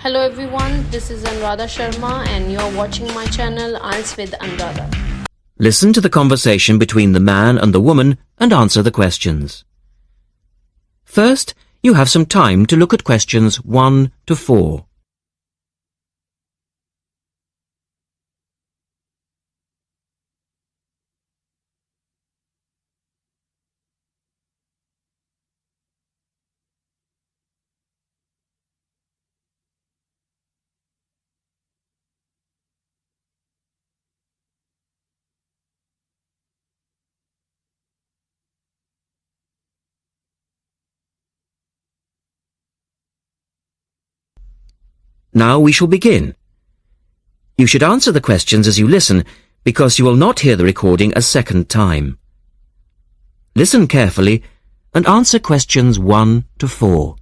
Hello everyone, this is ANURADHA Sharma and you're watching my channel IELTS with ANURADHA. Listen to the conversation between the man and the woman and answer the questions. First, you have some time to look at questions 1 to 4. Now we shall begin. You should answer the questions as you listen, because you will not hear the recording a second time. Listen carefully and answer questions 1 to 4.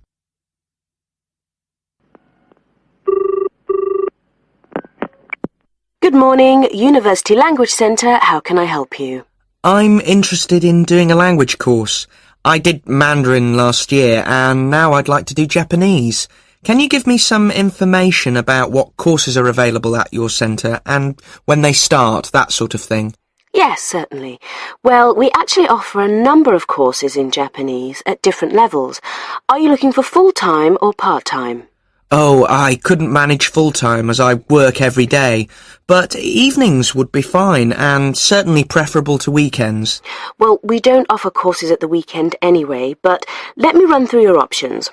Good morning, University Language Centre. How can I help you? I'm interested in doing a language course. I did Mandarin last year and now I'd like to do Japanese. Can you give me some information about what courses are available at your centre and when they start, that sort of thing? Yes, certainly. Well, we actually offer a number of courses in Japanese at different levels. Are you looking for full-time or part-time? Oh, I couldn't manage full-time as I work every day, but evenings would be fine and certainly preferable to weekends. Well, we don't offer courses at the weekend anyway, but let me run through your options.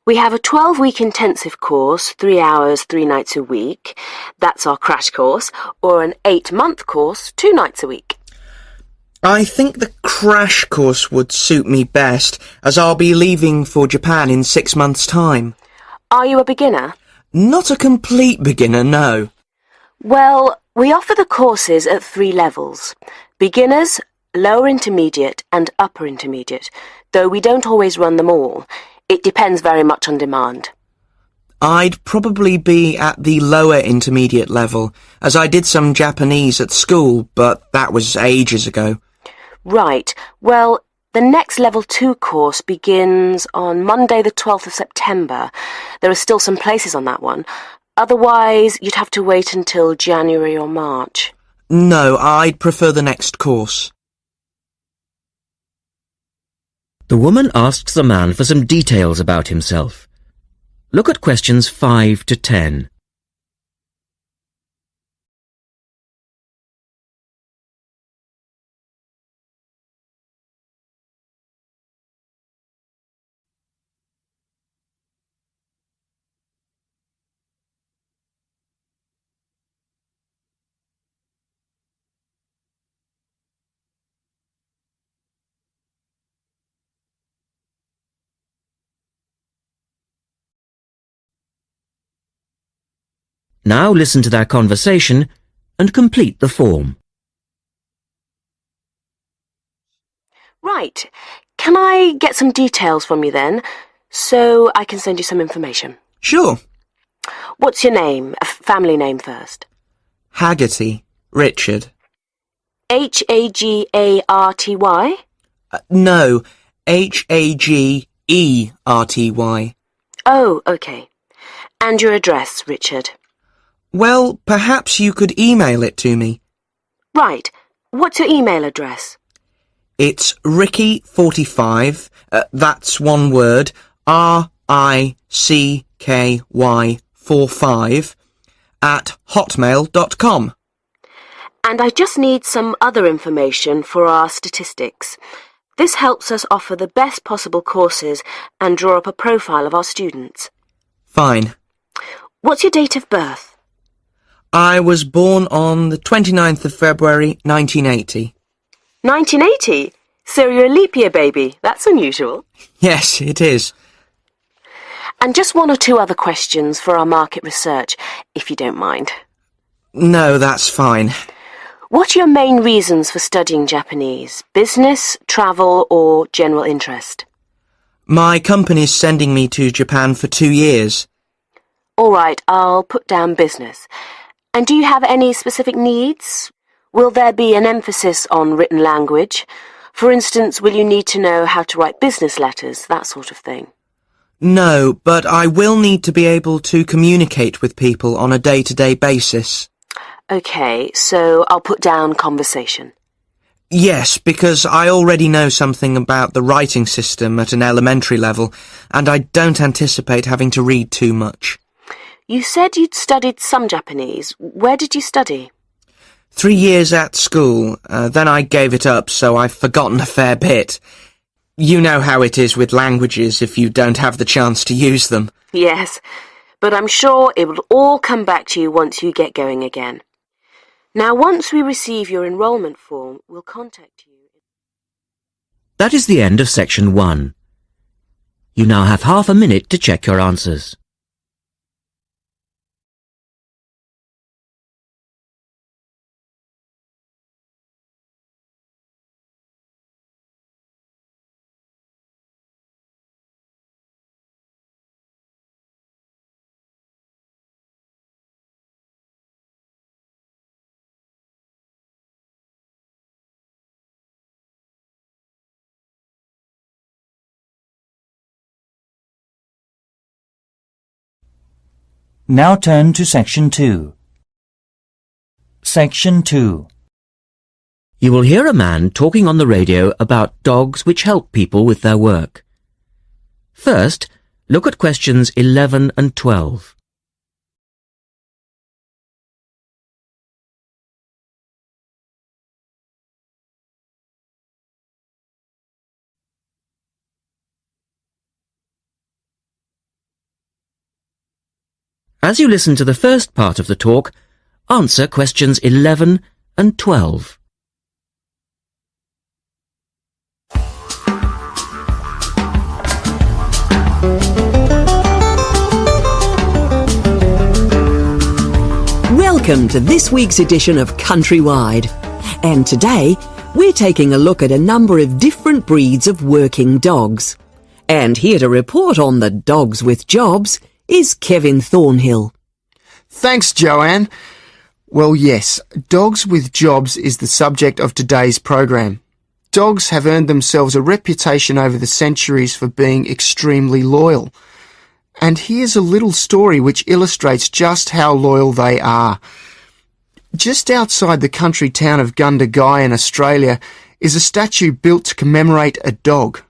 We have a 12-week intensive course, 3 hours, 3 nights a week. That's our crash course. Or an 8-month course, 2 nights a week. I think the crash course would suit me best, as I'll be leaving for Japan in 6 months' time. Are you a beginner? Not a complete beginner, no. Well, we offer the courses at 3 levels. Beginners, lower intermediate and upper intermediate, though we don't always run them all. It depends very much on demand. I'd probably be at the lower intermediate level, as I did some Japanese at school, but that was ages ago. Right. Well, the next Level 2 course begins on Monday the 12th of September. There are still some places on that one. Otherwise, you'd have to wait until January or March. No, I'd prefer the next course. The woman asks the man for some details about himself. Look at questions 5 to 10. Now listen to their conversation and complete the form. Right. Can I get some details from you then, so I can send you some information? Sure. What's your name? A family name first. Haggerty. Richard. Hagarty? No, Hagerty. Oh, okay. And your address, Richard? Well, perhaps you could email it to me. Right. What's your email address? It's Ricky45, that's one word, RICKY45, at hotmail.com. And I just need some other information for our statistics. This helps us offer the best possible courses and draw up a profile of our students. Fine. What's your date of birth? I was born on the 29th of February, 1980. 1980? So you're a leap year baby. That's unusual. Yes, it is. And just 1 or 2 other questions for our market research, if you don't mind. No, that's fine. What are your main reasons for studying Japanese? Business, travel, or general interest? My company's sending me to Japan for 2 years. All right, I'll put down business. And do you have any specific needs? Will there be an emphasis on written language? For instance, will you need to know how to write business letters, that sort of thing? No, but I will need to be able to communicate with people on a day-to-day basis. Okay, so I'll put down conversation. Yes, because I already know something about the writing system at an elementary level, and I don't anticipate having to read too much. You said you'd studied some Japanese. Where did you study? 3 years at school, then I gave it up, so I've forgotten a fair bit. You know how it is with languages if you don't have the chance to use them. Yes, but I'm sure it will all come back to you once you get going again. Now, once we receive your enrolment form, we'll contact you. That is the end of section 1. You now have half a minute to check your answers. Now turn to Section 2. Section 2. You will hear a man talking on the radio about dogs which help people with their work. First, look at questions 11 and 12. As you listen to the first part of the talk, answer questions 11 and 12. Welcome to this week's edition of Countrywide. And today, we're taking a look at a number of different breeds of working dogs. And here to report on the dogs with jobs is Kevin Thornhill. Thanks, Joanne. Well, yes, dogs with jobs is the subject of today's program. Dogs have earned themselves a reputation over the centuries for being extremely loyal. And here's a little story which illustrates just how loyal they are. Just outside the country town of Gundagai in Australia is a statue built to commemorate a dog.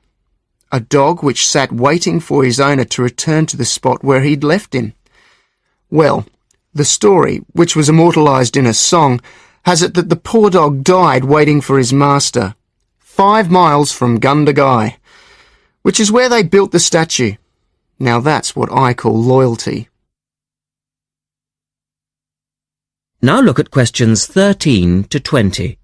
A dog which sat waiting for his owner to return to the spot where he'd left him. Well, the story, which was immortalised in a song, has it that the poor dog died waiting for his master, 5 miles from Gundagai, which is where they built the statue. Now that's what I call loyalty. Now look at questions 13 to 20.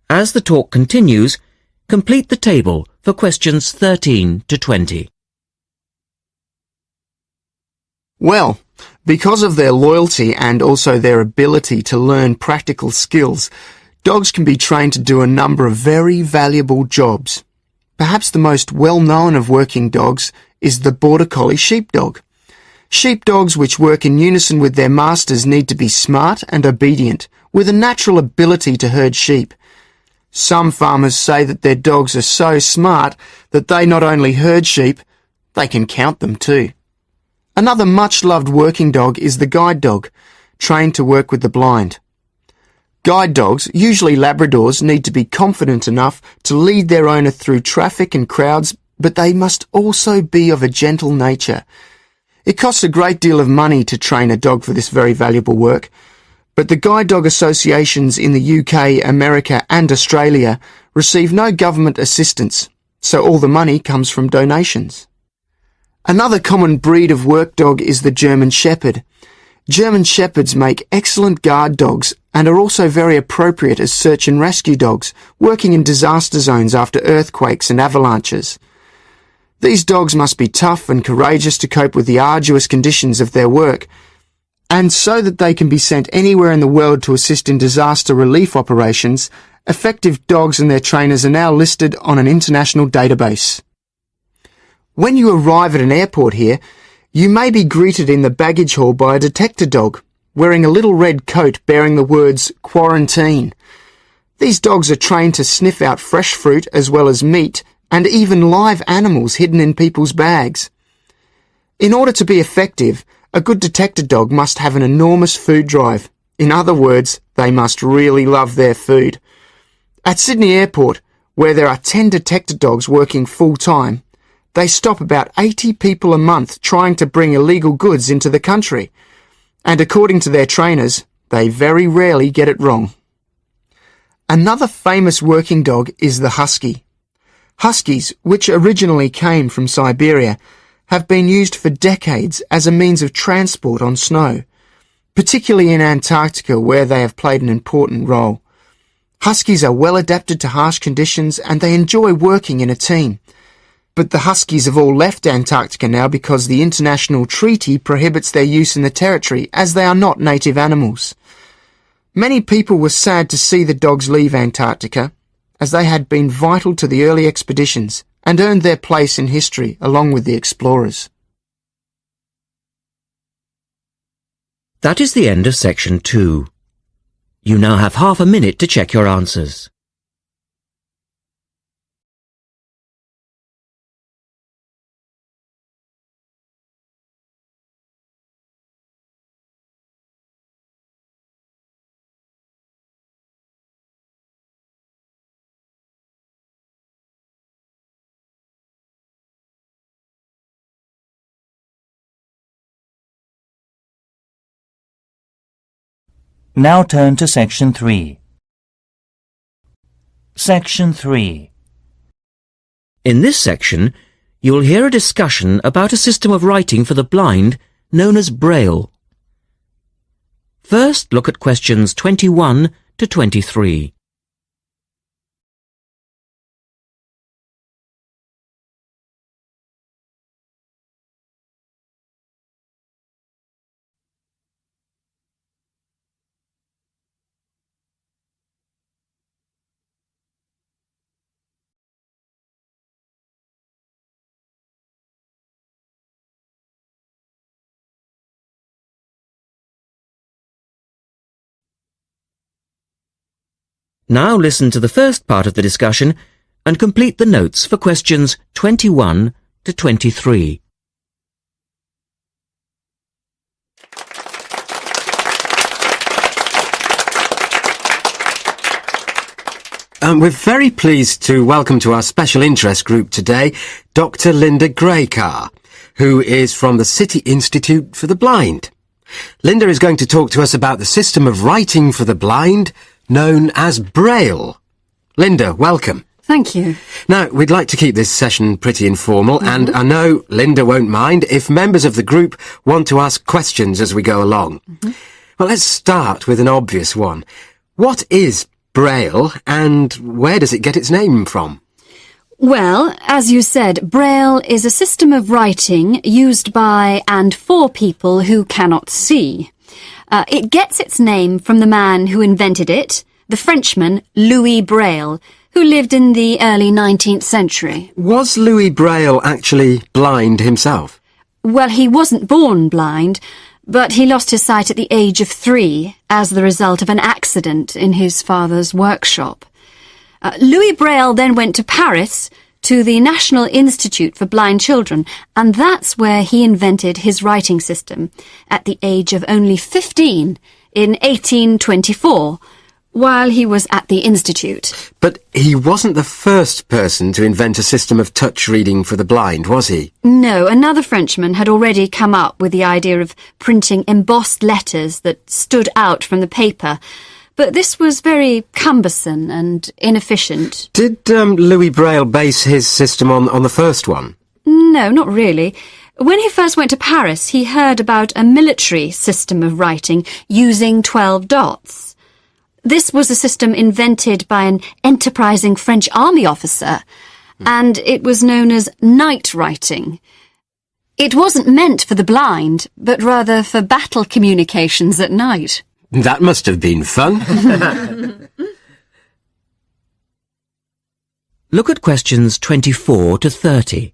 As the talk continues, complete the table for questions 13 to 20. Well, because of their loyalty and also their ability to learn practical skills, dogs can be trained to do a number of very valuable jobs. Perhaps the most well-known of working dogs is the Border Collie sheepdog. Sheepdogs which work in unison with their masters need to be smart and obedient, with a natural ability to herd sheep. Some farmers say that their dogs are so smart that they not only herd sheep, they can count them too. Another much-loved working dog is the guide dog, trained to work with the blind. Guide dogs, usually Labradors, need to be confident enough to lead their owner through traffic and crowds, but they must also be of a gentle nature. It costs a great deal of money to train a dog for this very valuable work, but the guide dog associations in the UK, America and Australia receive no government assistance, so all the money comes from donations. Another common breed of work dog is the German Shepherd. German Shepherds make excellent guard dogs and are also very appropriate as search and rescue dogs, working in disaster zones after earthquakes and avalanches. These dogs must be tough and courageous to cope with the arduous conditions of their work, and so that they can be sent anywhere in the world to assist in disaster relief operations, effective dogs and their trainers are now listed on an international database. When you arrive at an airport here, you may be greeted in the baggage hall by a detector dog, wearing a little red coat bearing the words "Quarantine." These dogs are trained to sniff out fresh fruit as well as meat and even live animals hidden in people's bags. In order to be effective, a good detector dog must have an enormous food drive. In other words, they must really love their food. At Sydney Airport, where there are 10 detector dogs working full-time, they stop about 80 people a month trying to bring illegal goods into the country. And according to their trainers, they very rarely get it wrong. Another famous working dog is the husky. Huskies, which originally came from Siberia, have been used for decades as a means of transport on snow, particularly in Antarctica where they have played an important role. Huskies are well adapted to harsh conditions and they enjoy working in a team. But the huskies have all left Antarctica now because the international treaty prohibits their use in the territory as they are not native animals. Many people were sad to see the dogs leave Antarctica, as they had been vital to the early expeditions and earned their place in history along with the explorers. That is the end of section 2. You now have half a minute to check your answers. Now turn to section 3. Section 3. In this section, you will hear a discussion about a system of writing for the blind known as Braille. First, look at questions 21 to 23. Now listen to the first part of the discussion and complete the notes for questions 21 to 23. We're very pleased to welcome to our special interest group today Dr. Linda Graycar, who is from the City Institute for the Blind. Linda is going to talk to us about the system of writing for the blind known as Braille. Linda, welcome. Thank you. Now, we'd like to keep this session pretty informal, and I know Linda won't mind if members of the group want to ask questions as we go along. Well, let's start with an obvious one. What is Braille, and where does it get its name from? Well, as you said, Braille is a system of writing used by and for people who cannot see. It gets its name from the man who invented it, the Frenchman Louis Braille, who lived in the early 19th century. Was Louis Braille actually blind himself? Well, he wasn't born blind, but he lost his sight at the age of 3 as the result of an accident in his father's workshop. Louis Braille then went to Paris to the National Institute for Blind Children, and that's where he invented his writing system at the age of only 15 in 1824, while he was at the Institute. But he wasn't the first person to invent a system of touch reading for the blind, was he? No, another Frenchman had already come up with the idea of printing embossed letters that stood out from the paper, but this was very cumbersome and inefficient. Did Louis Braille base his system on the first one? No, not really. When he first went to Paris, he heard about a military system of writing using 12 dots. This was a system invented by an enterprising French army officer, and it was known as night writing. It wasn't meant for the blind, but rather for battle communications at night. That must have been fun. Look at questions 24 to 30.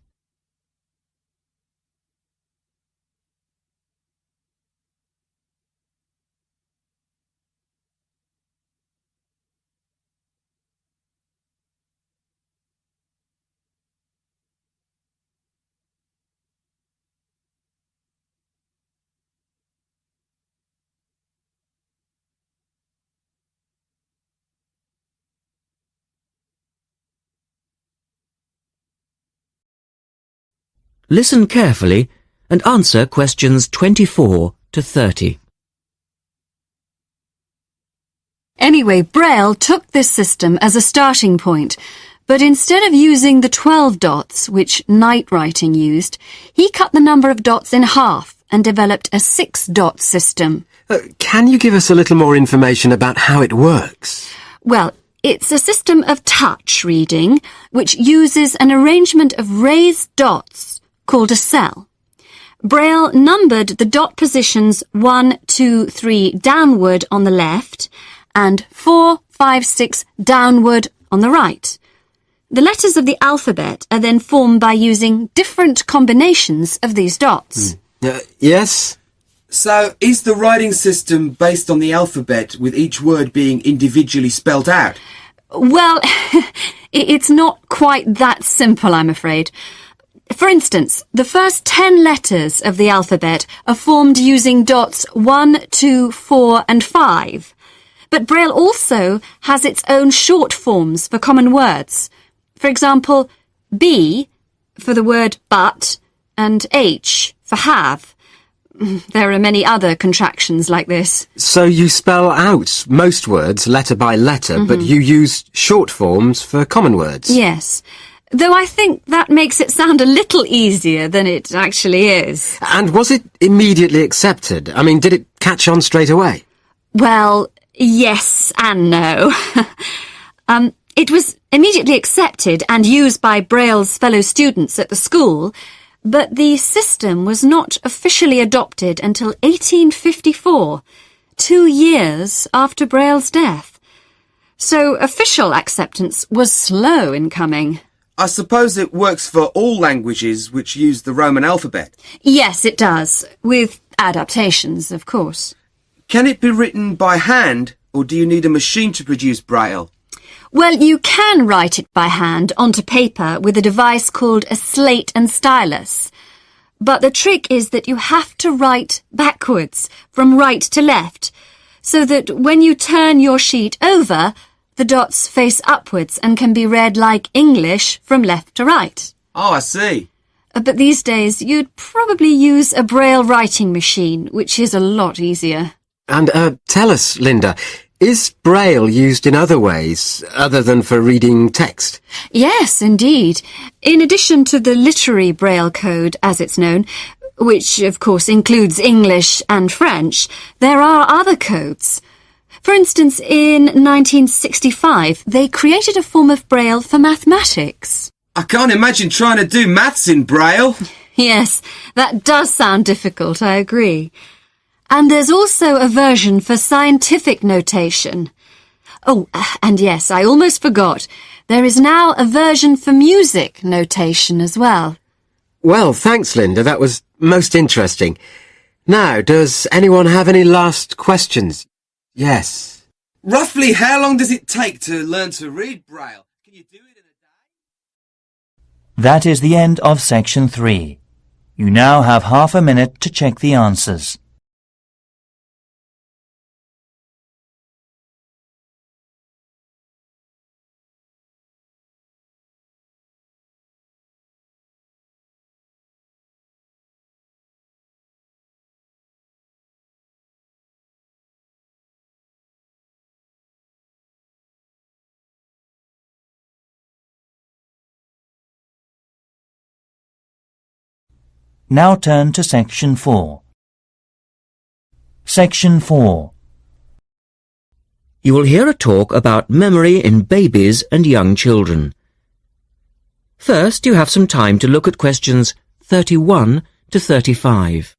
Listen carefully and answer questions 24 to 30. Anyway, Braille took this system as a starting point, but instead of using the 12 dots, which night writing used, he cut the number of dots in half and developed a 6-dot system. Can you give us a little more information about how it works? Well, it's a system of touch reading, which uses an arrangement of raised dots called a cell. Braille numbered the dot positions 1, 2, 3 downward on the left and 4, 5, 6 downward on the right. The letters of the alphabet are then formed by using different combinations of these dots. Yes? So, is the writing system based on the alphabet with each word being individually spelt out? Well, it's not quite that simple, I'm afraid. For instance, the first 10 letters of the alphabet are formed using dots 1, 2, 4 and 5. But Braille also has its own short forms for common words. For example, B for the word but and H for have. There are many other contractions like this. So you spell out most words letter by letter, but you use short forms for common words? Yes. Though I think that makes it sound a little easier than it actually is. And was it immediately accepted? I mean, did it catch on straight away? Well, yes and no. It was immediately accepted and used by Braille's fellow students at the school, but the system was not officially adopted until 1854, 2 years after Braille's death. So official acceptance was slow in coming. I suppose it works for all languages which use the Roman alphabet. Yes, it does, with adaptations, of course. Can it be written by hand, or do you need a machine to produce Braille? Well, you can write it by hand onto paper with a device called a slate and stylus. But the trick is that you have to write backwards, from right to left, so that when you turn your sheet over, the dots face upwards and can be read like English from left to right. Oh, I see. But these days, you'd probably use a Braille writing machine, which is a lot easier. And tell us, Linda, is Braille used in other ways, other than for reading text? Yes, indeed. In addition to the literary Braille code, as it's known, which of course includes English and French, there are other codes. For instance, in 1965, they created a form of Braille for mathematics. I can't imagine trying to do maths in Braille. Yes, that does sound difficult, I agree. And there's also a version for scientific notation. Oh, and yes, I almost forgot. There is now a version for music notation as well. Well, thanks, Linda. That was most interesting. Now, does anyone have any last questions? Yes. Roughly how long does it take to learn to read Braille? Can you do it in a day? That is the end of section 3. You now have half a minute to check the answers. Now turn to section 4. Section 4. You will hear a talk about memory in babies and young children. First, you have some time to look at questions 31 to 35.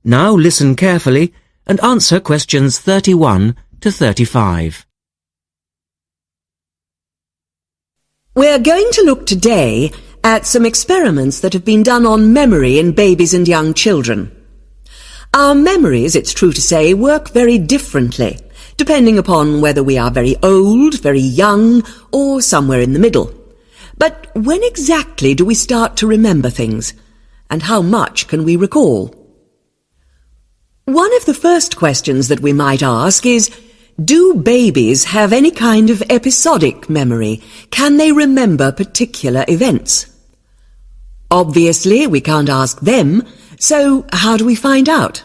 Now listen carefully and answer questions 31 to 35. We're going to look today at some experiments that have been done on memory in babies and young children. Our memories, it's true to say, work very differently, depending upon whether we are very old, very young, or somewhere in the middle. But when exactly do we start to remember things? And how much can we recall? One of the first questions that we might ask is, do babies have any kind of episodic memory? Can they remember particular events? Obviously, we can't ask them, so how do we find out?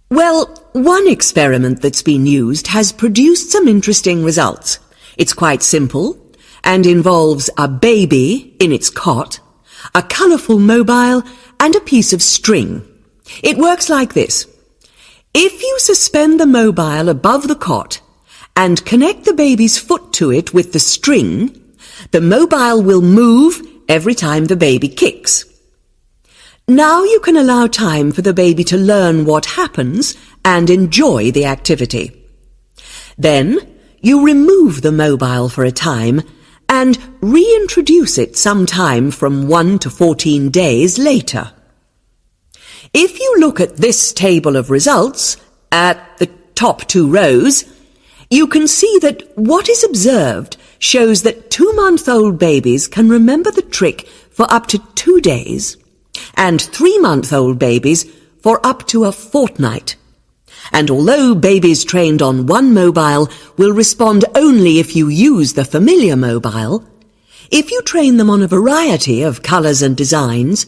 Well, one experiment that's been used has produced some interesting results. It's quite simple and involves a baby in its cot, a colourful mobile, and a piece of string. It works like this. If you suspend the mobile above the cot and connect the baby's foot to it with the string, the mobile will move every time the baby kicks. Now you can allow time for the baby to learn what happens and enjoy the activity. Then you remove the mobile for a time and reintroduce it sometime from 1 to 14 days later. If you look at this table of results, at the top 2 rows, you can see that what is observed shows that 2-month-old babies can remember the trick for up to 2 days, and 3-month-old babies for up to a fortnight. And although babies trained on one mobile will respond only if you use the familiar mobile, if you train them on a variety of colours and designs,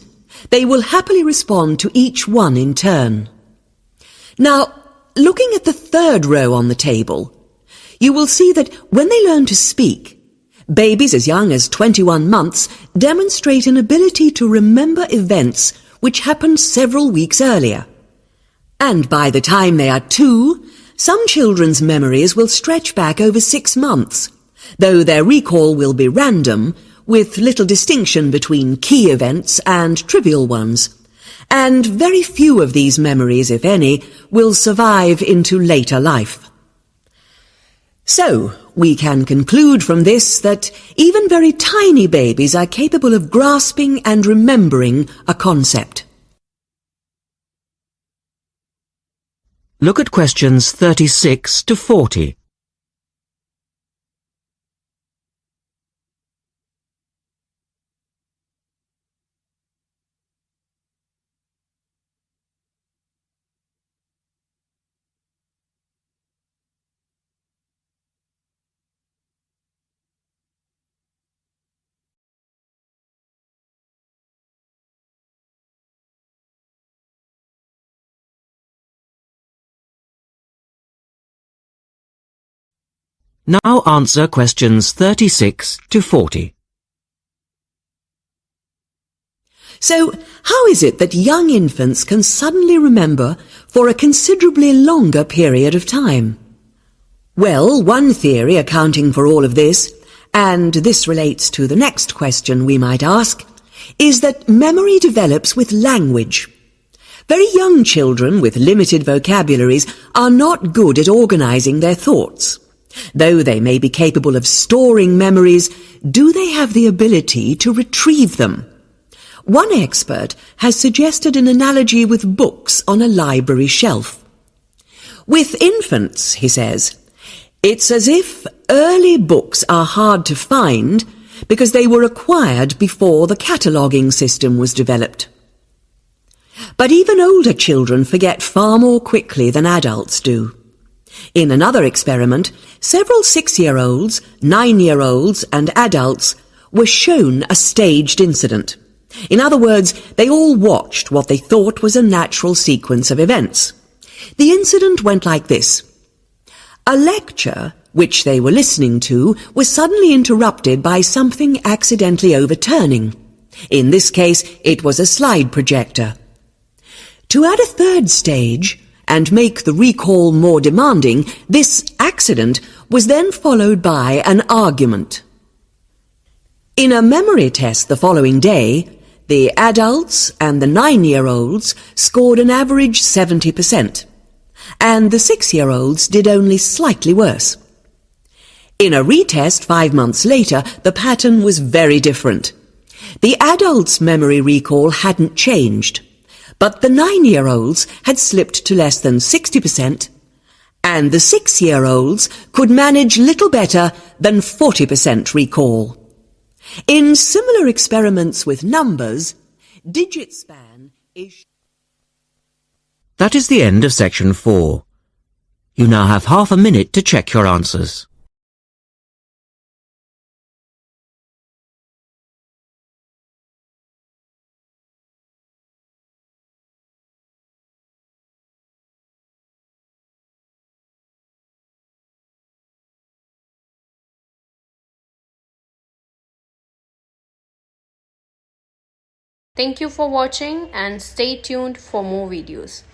they will happily respond to each one in turn. Now, looking at the 3rd row on the table, you will see that when they learn to speak, babies as young as 21 months demonstrate an ability to remember events which happened several weeks earlier. And by the time they are 2, some children's memories will stretch back over 6 months, though their recall will be random, with little distinction between key events and trivial ones. And very few of these memories, if any, will survive into later life. So, we can conclude from this that even very tiny babies are capable of grasping and remembering a concept. Look at questions 36 to 40. Now answer questions 36 to 40. So, how is it that young infants can suddenly remember for a considerably longer period of time? Well, one theory accounting for all of this, and this relates to the next question we might ask, is that memory develops with language. Very young children with limited vocabularies are not good at organizing their thoughts. Though they may be capable of storing memories, do they have the ability to retrieve them? One expert has suggested an analogy with books on a library shelf. With infants, he says, it's as if early books are hard to find because they were acquired before the cataloguing system was developed. But even older children forget far more quickly than adults do. In another experiment, several 6-year-olds, 9-year-olds and adults were shown a staged incident. In other words, they all watched what they thought was a natural sequence of events. The incident went like this. A lecture, which they were listening to, was suddenly interrupted by something accidentally overturning. In this case, it was a slide projector. To add a third stage, and make the recall more demanding, this accident was then followed by an argument. In a memory test the following day, the adults and the 9-year-olds scored an average 70%, and the 6-year-olds did only slightly worse. In a retest 5 months later, the pattern was very different. The adults' memory recall hadn't changed, but the 9-year-olds had slipped to less than 60%, and the 6-year-olds could manage little better than 40% recall. In similar experiments with numbers, digit span is... That is the end of section 4. You now have half a minute to check your answers. Thank you for watching and stay tuned for more videos.